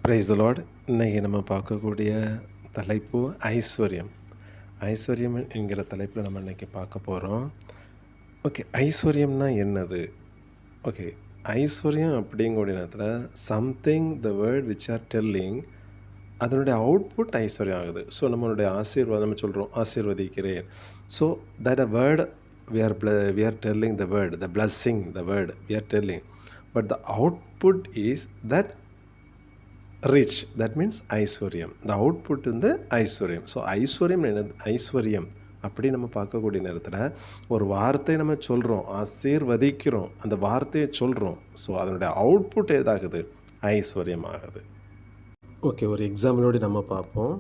Praise the Lord. இன்றைக்கி நம்ம பார்க்கக்கூடிய தலைப்பு ஐஸ்வர்யம். ஐஸ்வர்யம் என்கிற தலைப்பில் நம்ம இன்றைக்கி பார்க்க போகிறோம். ஓகே, ஐஸ்வர்யம்னா என்னது? ஓகே, ஐஸ்வர்யம் அப்படிங்கிற நேரத்தில் something the word which are telling அதனுடைய அவுட்புட் ஐஸ்வர்யம் ஆகுது. ஸோ நம்மளுடைய ஆசீர்வாதம் நம்ம சொல்கிறோம், ஆசீர்வதிக்கிறேன். So that a word we are telling the word, the blessing, the word we are telling. But the output is that rich, that means ஐஸ்வர்யம். The output வந்து ஐஸ்வர்யம். ஸோ ஐஸ்வர்யம் என்னது? ஐஸ்வர்யம் அப்படி நம்ம பார்க்கக்கூடிய நேரத்தில் ஒரு வார்த்தையை நம்ம சொல்கிறோம், ஆசீர்வதிக்கிறோம், அந்த வார்த்தையை சொல்கிறோம். ஸோ அதனுடைய அவுட்புட் ஏதாகுது? ஐஸ்வர்யம் ஆகுது. ஓகே, ஒரு எக்ஸாம்பிளோடு நம்ம பார்ப்போம்.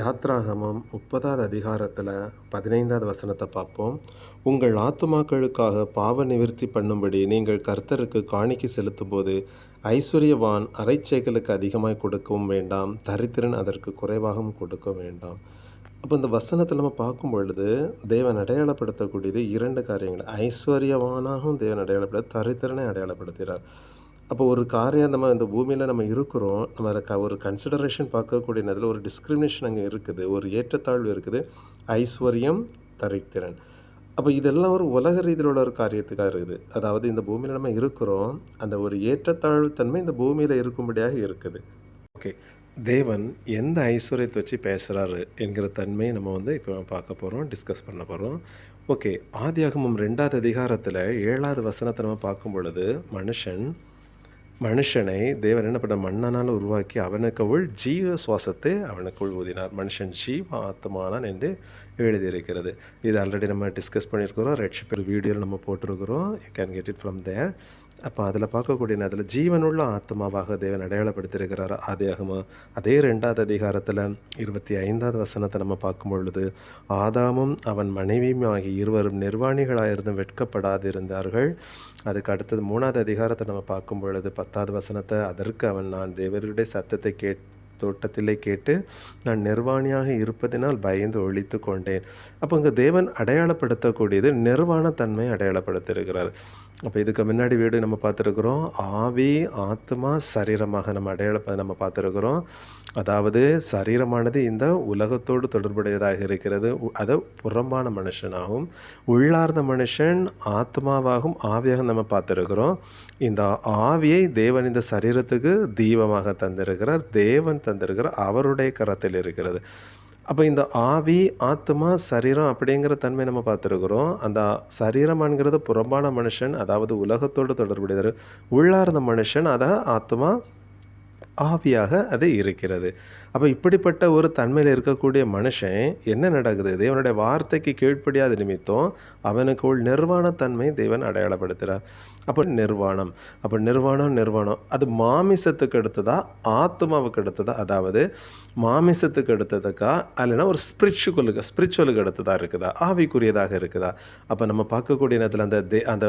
யாத்ராகமம் 30வது அதிகாரத்தில் 15வது வசனத்தை பார்ப்போம். உங்கள் ஆத்துமாக்களுக்காக பாவ நிவர்த்தி பண்ணும்படி நீங்கள் கர்த்தருக்கு காணிக்கை செலுத்தும் போது ஐஸ்வர்யவான் அரைச்சேக்கலுக்கு அதிகமாய் கொடுக்கவும் வேண்டாம், தரித்திரன் அதற்கு குறைவாகவும் கொடுக்க வேண்டாம். அப்போ இந்த வசனத்தில் நம்ம பார்க்கும் பொழுது தேவன் அடையாளப்படுத்தக்கூடியது 2 காரியங்கள். ஐஸ்வர்யவானாகவும் தேவன் அடையாளப்படுத்த, தரித்திரனை அடையாளப்படுத்துகிறார். அப்போ ஒரு காரியம் நம்ம இந்த பூமியில் நம்ம இருக்கிறோம், நம்ம ஒரு கன்சிடரேஷன் பார்க்கக்கூடிய நேரத்தில் ஒரு டிஸ்கிரிமினேஷன் அங்கே இருக்குது, ஒரு ஏற்றத்தாழ்வு இருக்குது. ஐஸ்வர்யம், தரித்திரன். அப்போ இதெல்லாம் ஒரு உலக ரீதியில் உள்ள ஒரு காரியத்துக்காக இருக்குது. அதாவது இந்த பூமியில் நம்ம இருக்கிறோம், அந்த ஒரு ஏற்றத்தாழ்வு தன்மை இந்த பூமியில் இருக்கும்படியாக இருக்குது. ஓகே, தேவன் எந்த ஐஸ்வர்யத்தை வச்சு பேசுகிறாரு என்கிற தன்மையை நம்ம இப்போ பார்க்க போகிறோம், டிஸ்கஸ் பண்ண போகிறோம். ஓகே, ஆதியாகமம் 2வது அதிகாரத்தில் 7வது வசனத்தை நம்ம பார்க்கும் பொழுது மனுஷனை தேவன் என்ன பண்ண, மண்ணனால் உருவாக்கி அவனுக்குள் ஜீவ சுவாசத்தை அவனுக்குள் ஊதினார். மனுஷன் ஜீவ ஆத்மானான் என்று எழுதியிருக்கிறது. இது ஆல்ரெடி நம்ம டிஸ்கஸ் பண்ணியிருக்கிறோம், ரெட்ஷிப் வீடியோவில் நம்ம போட்டிருக்கிறோம். You can get it from there. அப்போ அதில் பார்க்கக்கூடிய அதில் ஜீவனுள்ள ஆத்மாவாக தேவன் அடையாளப்படுத்தியிருக்கிறார். அதே 2வது அதிகாரத்தில் 25வது வசனத்தை நம்ம பார்க்கும் பொழுது ஆதாமும் அவன் மனைவியும் ஆகிய இருவரும் நிர்வாணிகளாயிருந்தும் வெட்கப்படாதிருந்தார்கள். அதுக்கு அடுத்தது 3வது அதிகாரத்தை நம்ம பார்க்கும் பொழுது 10வது வசனத்தை, அதற்கு அவன் நான் தேவருடைய சத்தத்தை தோட்டத்திலே கேட்டு நான் நிர்வாணியாக இருப்பதினால் பயந்து ஒழித்து கொண்டேன். அப்போ இங்கே தேவன் அடையாளப்படுத்தக்கூடியது நிர்வாண தன்மை அடையாளப்படுத்தியிருக்கிறார். அப்போ இதுக்கு முன்னாடி வீடு நம்ம பார்த்துருக்குறோம், ஆவி, ஆத்மா, சரீரமாக நம்ம பார்த்துருக்குறோம். அதாவது சரீரமானது இந்த உலகத்தோடு தொடர்புடையதாக இருக்கிறது, அதை புறம்பான மனுஷனாகவும், உள்ளார்ந்த மனுஷன் ஆத்மாவாகவும் ஆவியாக நம்ம பார்த்துருக்குறோம். இந்த ஆவியை தேவன் இந்த சரீரத்துக்கு தீபமாக தந்திருக்கிறார், தேவன் தந்திருக்கிறார், அவருடைய கரத்தில் இருக்கிறது. அப்போ இந்த ஆவி, ஆத்மா, சரீரம் அப்படிங்கிற தன்மை நம்ம பார்த்துருக்குறோம். அந்த சரீரமானங்கிறது புறம்பான மனுஷன், அதாவது உலகத்தோடு தொடர்புடையது. உள்ளார்ந்த மனுஷன், அதை ஆத்மா, ஆவியாக அது இருக்கிறது. அப்போ இப்படிப்பட்ட ஒரு தன்மையில் இருக்கக்கூடிய மனுஷன் என்ன நடக்குது? தேவனுடைய வார்த்தைக்கு கீழ்ப்படியாத நிமித்தம் அவனுக்குள் நிர்வாணத்தன்மை தேவன் அடையாளப்படுத்துகிறார். அப்போ நிர்வாணம் அது மாமிசத்துக்கு எடுத்ததா, ஆத்மாவுக்கு எடுத்ததா? அதாவது மாமிசத்துக்கு எடுத்ததுக்கா, இல்லைன்னா ஒரு ஸ்பிரிச்சுவலுக்கு எடுத்ததாக இருக்குதா, ஆவிக்குரியதாக இருக்குதா? அப்போ நம்ம பார்க்கக்கூடிய நேரத்தில் அந்த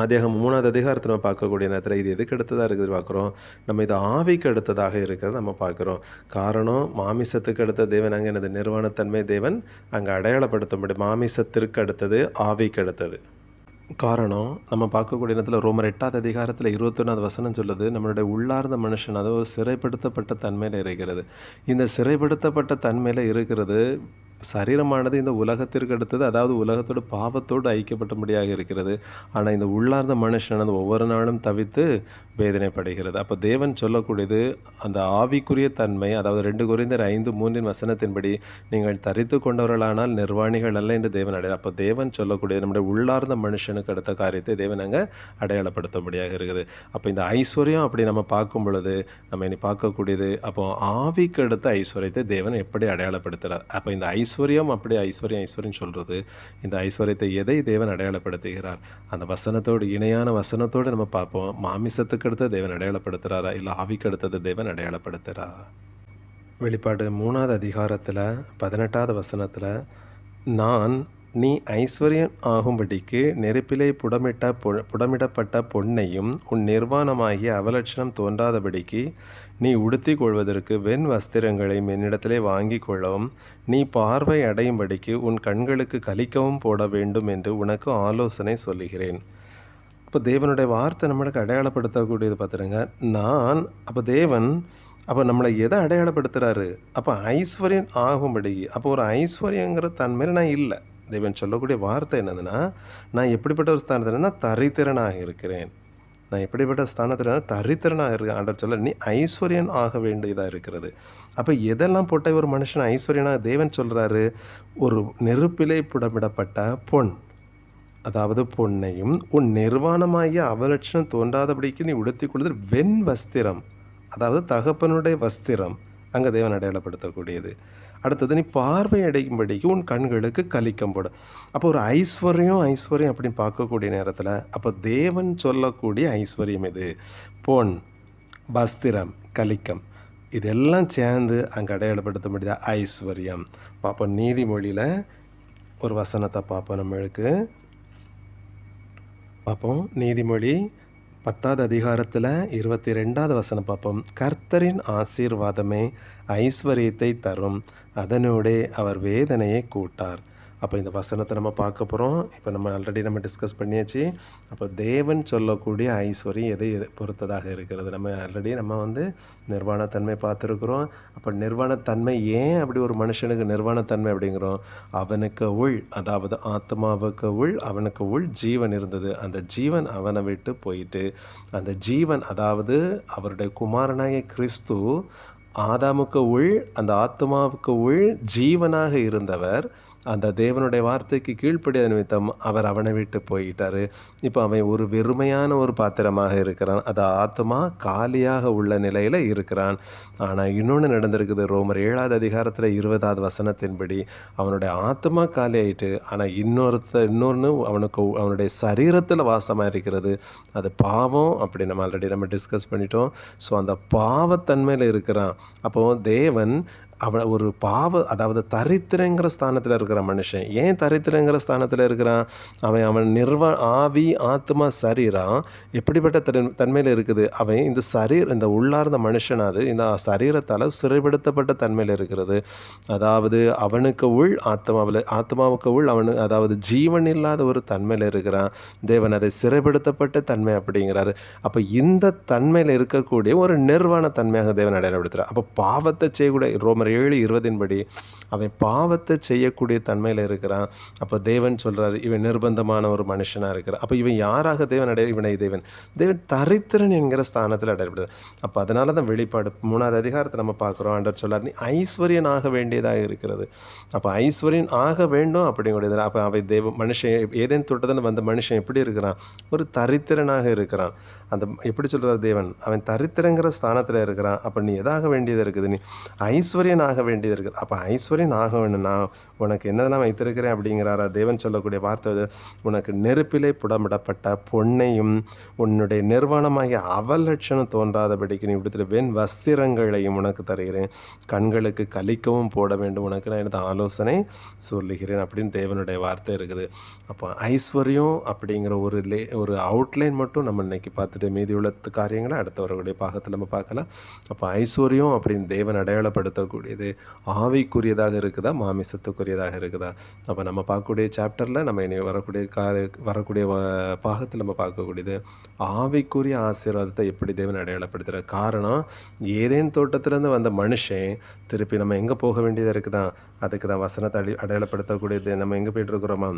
ஆதியாகமம் 3வது அதிகாரத்தை நம்ம பார்க்கக்கூடிய நேரத்தில் இது எதுக்கு எடுத்ததாக இருக்குது பார்க்குறோம். நம்ம இது ஆவிக்கு எடுத்ததாக இருக்கிறத நம்ம பார்க்குறோம். காரணம், மாமிசத்துக்கு அடுத்த தேவன் அங்கே எனது நிர்வாணத்தன்மை தேவன் அங்கே அடையாளப்படுத்த முடியும். மாமிசத்திற்கு அடுத்தது, ஆவிக்கு அடுத்தது. காரணம், நம்ம பார்க்கக்கூடிய நேரத்தில் ரோமர் 8வது அதிகாரத்தில் 21வது வசனம் சொல்லுது, நம்மளுடைய உள்ளார்ந்த மனுஷன் அது ஒரு சிறைப்படுத்தப்பட்ட தன்மையில் இருக்கிறது. இந்த சிறைப்படுத்தப்பட்ட தன்மையில் இருக்கிறது சரீரமானது இந்த உலகத்திற்கு அடுத்தது, அதாவது உலகத்தோட பாவத்தோடு ஐக்கியப்பட்டபடியாக இருக்கிறது. ஆனால் இந்த உள்ளார்ந்த மனுஷனது ஒவ்வொரு நாளும் தவித்து வேதனைப்படுகிறது. அப்போ தேவன் சொல்லக்கூடியது அந்த ஆவிக்குரிய தன்மை, அதாவது 2 கொரிந்தியர் 5:3 வசனத்தின்படி நீங்கள் தரித்து கொண்டவர்களானால் நிர்வாணிகள் அல்ல என்று தேவன் அப்போ தேவன் சொல்லக்கூடியது நம்முடைய உள்ளார்ந்த மனுஷனுக்கு அடுத்த காரியத்தை தேவன் அங்கே அடையாளப்படுத்தும்படியாக இருக்குது. அப்போ இந்த ஐஸ்வர்யம் அப்படி நம்ம பார்க்கும் பொழுது நம்ம இனி பார்க்கக்கூடியது, அப்போ ஆவிக்கு அடுத்த ஐஸ்வர்யத்தை தேவன் எப்படி அடையாளப்படுத்துகிறார்? அப்போ இந்த ஐஸ்வர்யம் அப்படி ஐஸ்வர்யம் சொல்கிறது, இந்த ஐஸ்வர்யத்தை எதை தேவன் அடையாளப்படுத்துகிறார்? அந்த வசனத்தோடு, இணையான வசனத்தோடு நம்ம பார்ப்போம். மாமிசத்துக்கு அடுத்த தேவன் அடையாளப்படுத்துகிறாரா, இல்லை ஆவிக்கு அடுத்தது தேவன் அடையாளப்படுத்துகிறாரா? வெளிப்பாடு 3வது அதிகாரத்தில் 18வது வசனத்தில், நீ ஐஸ்வர்யம் ஆகும்படிக்கு நெருப்பிலே புடமிடப்பட்ட பொன்னையும் உன் நிர்வாணமாகிய அவலட்சணம் தோன்றாதபடிக்கு நீ உடுத்தி கொள்வதற்கு வெண் வஸ்திரங்களையும் என்னிடத்திலே வாங்கி கொள்ளவும், நீ பார்வை அடையும்படிக்கு உன் கண்களுக்கு கலிக்கவும் போட வேண்டும் என்று உனக்கு ஆலோசனை சொல்லுகிறேன். அப்போ தேவனுடைய வார்த்தை நம்மளுக்கு அடையாளப்படுத்தக்கூடியது பார்த்துடுங்க. அப்போ தேவன் அப்போ நம்மளை எதை அடையாளப்படுத்துகிறாரு? அப்போ ஐஸ்வர்யம் ஆகும்படி, அப்போ ஒரு ஐஸ்வர்யங்கிற தன்மையில் நான் இல்லை. தேவன் சொல்லக்கூடிய வார்த்தை என்னதுன்னா, நான் எப்படிப்பட்ட ஒரு ஸ்தானத்தில் தரித்திரனாக இருக்கிறேன். நான் எப்படிப்பட்ட ஸ்தானத்தில் தரித்திரனாக இருக்கேன். ஆண்டவர் சொல்ல, நீ ஐஸ்வர்யன் ஆக வேண்டியதாக இருக்கிறது. அப்போ எதெல்லாம் போட்ட ஒரு மனுஷன் ஐஸ்வர்யனாக தேவன் சொல்கிறாரு? ஒரு நெருப்பிலே புடமிடப்பட்ட பொன், அதாவது பொன்னையும் உன் நிர்வாணமாகிய அவலட்சணம் தோன்றாதபடிக்கு நீ உடுத்திக் கொள்வது வெண் வஸ்திரம், அதாவது தகப்பனுடைய வஸ்திரம் அங்கே தேவன் அடையாளப்படுத்தக்கூடியது. அடுத்தது, நீ பார்வை அடையும்படிக்கு உன் கண்களுக்கு கலிக்கம் போடும். அப்போ ஒரு ஐஸ்வர்யம் அப்படின்னு பார்க்கக்கூடிய நேரத்தில் அப்போ தேவன் சொல்லக்கூடிய ஐஸ்வர்யம் இது. பொன், வஸ்திரம், கலிக்கம் இதெல்லாம் சேர்ந்து அங்கே அடையாளப்படுத்த முடியாத ஐஸ்வர்யம். பார்ப்போம், நீதிமொழியில் ஒரு வசனத்தை பார்ப்போம். நீதிமொழி 10வது அதிகாரத்தில் 22வது வசனம் பார்ப்போம். கர்த்தரின் ஆசீர்வாதமே ஐஸ்வர்யத்தை தரும், அதனோடே அவர் வேதனையை கூட்டார். அப்போ இந்த வசனத்தை நம்ம பார்க்க போகிறோம். இப்போ நம்ம ஆல்ரெடி டிஸ்கஸ் பண்ணியாச்சு. அப்போ தேவன் சொல்லக்கூடிய ஐஸ்வர்யம் எதை பொறுத்ததாக இருக்கிறது? நம்ம நிர்வாணத்தன்மை பார்த்துருக்குறோம். அப்போ நிர்வாணத்தன்மை ஏன் அப்படி ஒரு மனுஷனுக்கு நிர்வாணத்தன்மை அப்படிங்கிறோம்? அவனுக்கு அதாவது ஆத்மாவுக்கு அவனுக்கு ஜீவன் இருந்தது. அந்த ஜீவன் அவனை விட்டு போயிட்டு, அந்த ஜீவன் அதாவது அவருடைய குமாரனாகிய கிறிஸ்து ஆதாமுக்கு அந்த ஆத்மாவுக்கு ஜீவனாக இருந்தவர் அந்த தேவனுடைய வார்த்தைக்கு கீழ்ப்படியாத நிமித்தம் அவர் அவனை விட்டு போயிட்டார். இப்போ அவன் ஒரு வெறுமையான ஒரு பாத்திரமாக இருக்கிறான். அது ஆத்மா காலியாக உள்ள நிலையில் இருக்கிறான். ஆனால் இன்னொன்று நடந்திருக்குது. ரோமர் 7வது அதிகாரத்தில் 20வது வசனத்தின்படி அவனுடைய ஆத்மா காலி ஆகிட்டு, ஆனால் இன்னொன்று அவனுடைய சரீரத்தில் வாசமாக இருக்கிறது. அது பாவம். அப்படி நம்ம ஆல்ரெடி டிஸ்கஸ் பண்ணிட்டோம். ஸோ அந்த பாவத்தன்மையில் இருக்கிறான். அப்போது தேவன் ஒரு அதாவது தரித்திரங்கிற ஸ்தானத்தில் இருக்கிற மனுஷன். ஏன் தரித்திரங்கிற ஸ்தானத்தில் இருக்கிறான்? அவன் ஆவி, ஆத்மா, சரீரம் எப்படிப்பட்ட தன்மையில் இருக்குது? அவன் இந்த உள்ளார்ந்த மனுஷனாது இந்த சரீரத்தால் சிறைப்படுத்தப்பட்ட தன்மையில் இருக்கிறது. அதாவது அவனுக்கு ஆத்மாவுக்கு அதாவது ஜீவன் இல்லாத ஒரு தன்மையில் இருக்கிறான். தேவன் அதை சிறைப்படுத்தப்பட்ட தன்மை அப்படிங்கிறாரு. அப்போ இந்த தன்மையில் இருக்கக்கூடிய ஒரு நிர்வாண தன்மையாக தேவன் அடையாளப்படுத்துகிறார். அப்போ பாவத்தை செய்யக்கூடிய ரோமர் 7:20 அவன் பாவத்தை செய்யக்கூடிய தன்மையில் இருக்கிறான். அப்போ தேவன் சொல்கிறார், இவன் நிர்பந்தமான ஒரு மனுஷனாக இருக்கிறான். அப்போ இவன் யாராக இவனை தேவன் தரித்திரன் என்கிற ஸ்தானத்தில் அடையப்படுறார். அப்போ அதனால தான் வெளிப்பாடு 3வது அதிகாரத்தை நம்ம பார்க்குறோம். ஆண்டவர் சொல்கிறார், நீ ஐஸ்வர்யன் ஆக வேண்டியதாக இருக்கிறது. அப்போ ஐஸ்வர்யன் ஆக வேண்டும் அப்படிங்கிறது. அப்போ அவன் மனுஷன் ஏதேன் தொட்டதுன்னு வந்த மனுஷன் எப்படி இருக்கிறான்? ஒரு தரித்திரனாக இருக்கிறான். அந்த எப்படி சொல்கிறார் தேவன்? அவன் தரித்திரங்கிற ஸ்தானத்தில் இருக்கிறான். அப்போ நீ எதாக வேண்டியது இருக்குது? நீ ஐஸ்வர்யன் ஆக வேண்டியது இருக்குது. அப்போ ஐஸ்வர்யன் ஆக வேண்டும். நான் உனக்கு என்னதெல்லாம் வைத்திருக்கிறேன் அப்படிங்கிறாரா தேவன் சொல்லக்கூடிய வார்த்தை. உனக்கு நெருப்பிலே புடமிடப்பட்ட பொன்னையும் உன்னுடைய நிர்வாணமாகிய அவலட்சணம் தோன்றாதபடிக்கு நீ விடுத்துட்டு வெண் வஸ்திரங்களையும் உனக்கு தருகிறேன், கண்களுக்கு கலிக்கவும் போட வேண்டும், உனக்கு நான் எனது ஆலோசனை சொல்லுகிறேன் அப்படின்னு தேவனுடைய வார்த்தை இருக்குது. அப்போ ஐஸ்வர்யம் அப்படிங்கிற ஒரு அவுட்லைன் மட்டும் நம்ம இன்னைக்கு பார்த்துட்டு மீதி உள்ள காரியங்களை அடுத்த வரக்கூடிய பாகத்தில் நம்ம பார்க்கலாம். அப்போ ஐஸ்வர்யம் அப்படின்னு தேவன் அடையாளப்படுத்தக்கூடியது ஆவிக்குரியதாக இருக்குதா, மாமிசத்துக்குரியதாக இருக்குதா? அப்போ நம்ம பார்க்கக்கூடிய சாப்டரில் நம்ம இனி வரக்கூடிய பாகத்தில் நம்ம பார்க்கக்கூடியது ஆவிக்குரிய ஆசீர்வாதத்தை எப்படி தேவன் அடையாளப்படுத்துகிற காரணம். ஏதேன் தோட்டத்திலேருந்து வந்த மனுஷன் திருப்பி நம்ம எங்கே போக வேண்டியதாக இருக்குதா? அதுக்கு தான் வசனத்தை அடையாளப்படுத்தக்கூடியது. நம்ம எங்கே போய்ட்டுருக்குறோமா?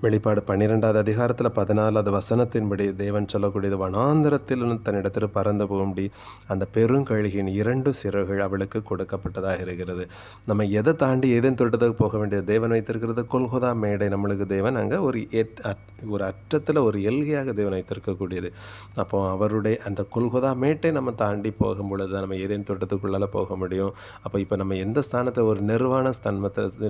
வெளிப்பாடு 12வது அதிகாரத்தில் 14வது வசனத்தின்படி தேவன் சொல்லக்கூடியது, வனாந்தரத்தில் தன்னிடத்தில் பறந்து போகும்படி அந்த பெருங்கழுகின் 2 சிறகுகள் அவளுக்கு கொடுக்கப்பட்டதாக இருக்கிறது. நம்ம எதை தாண்டி ஏதேன் தோட்டத்துக்கு போக வேண்டியது? தேவன் வைத்திருக்கிறது கொல்கொதா மேடை. நம்மளுக்கு தேவன் அங்கே ஒரு அற்றத்தில் ஒரு எல்கையாக தேவன் வைத்திருக்கக்கூடியது. அப்போ அவருடைய அந்த கொல்கொதா மேட்டை நம்ம தாண்டி போகும் பொழுது தான் நம்ம ஏதேன் தோட்டத்துக்குள்ளால் போக முடியும். அப்போ இப்போ நம்ம எந்த ஸ்தானத்தை ஒரு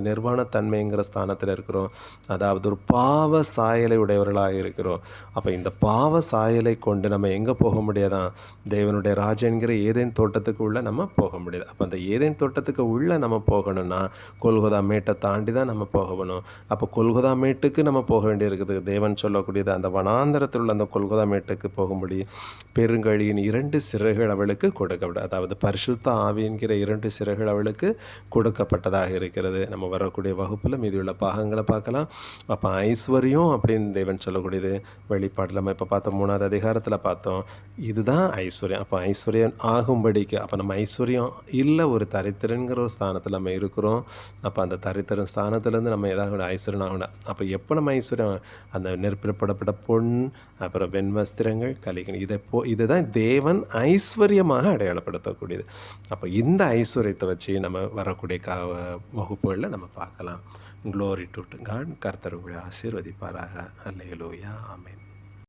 நிர்வாணத்தன்மைங்கிற ஸ்தானத்தில் இருக்கிறோம். அதாவது ஒரு பாவ சாயலை உடையவர்களாக இருக்கிறோம். அப்போ இந்த பாவ சாயலை கொண்டு நம்ம எங்கே போக முடியாதான்? தேவனுடைய ராஜ்யம் என்கிற ஏதேன் தோட்டத்துக்கு உள்ள நம்ம போக முடியாது. அப்போ அந்த ஏதேன் தோட்டத்துக்கு உள்ளே நம்ம போகணும்னா கொல்கொதா மேட்டை தாண்டி தான் நம்ம போகணும். அப்போ கொல்கொதா மேட்டுக்கு நம்ம போக வேண்டியிருக்குது. தேவன் சொல்லக்கூடியது அந்த வனாந்தரத்தில் உள்ள அந்த கொல்கொதா மேட்டுக்கு போகும்படி பெருங்கழியின் 2 சிறகுகள் அவளுக்கு கொடுக்கப்பட்ட, அதாவது பரிசுத்த ஆவி என்கிற 2 சிறகுகள் அவளுக்கு கொடுக்கப்பட்டதாக இருக்கிறது. நம்ம வரக்கூடிய வகுப்பில் மீதியுள்ள பாகங்களை பார்க்கலாம். அப்போ ஐஸ்வர்யம் அப்படின்னு தேவன் சொல்லக்கூடியது. வெளிப்பாட்டில் நம்ம இப்போ பார்த்தோம், 3வது அதிகாரத்தில் பார்த்தோம். இதுதான் ஐஸ்வர்யம். அப்போ ஐஸ்வர்யம் ஆகும்படிக்கு, அப்போ நம்ம ஐஸ்வர்யம் இல்லை, ஒரு தரித்திரங்கிற ஒரு ஸ்தானத்தில் நம்ம இருக்கிறோம். அப்போ அந்த தரித்திரம் ஸ்தானத்துலேருந்து நம்ம ஏதாவது ஐஸ்வர்யம் ஆகணும். அப்போ எப்போ நம்ம ஐஸ்வர்யம், அந்த நெருப்பில் போடப்பட்ட பொன், அப்புறம் வெண்வஸ்திரங்கள், கலிகள், இதுதான் தேவன் ஐஸ்வர்யமாக அடையாளப்படுத்தக்கூடியது. அப்போ இந்த ஐஸ்வர்யத்தை வச்சு நம்ம வரக்கூடிய வகுப்புகளில் நம்ம பார்க்கலாம். Glory to God. கர்த்தர் உங்களை ஆசீர்வதிப்பாராக. அல்லேலூயா. ஆமென்.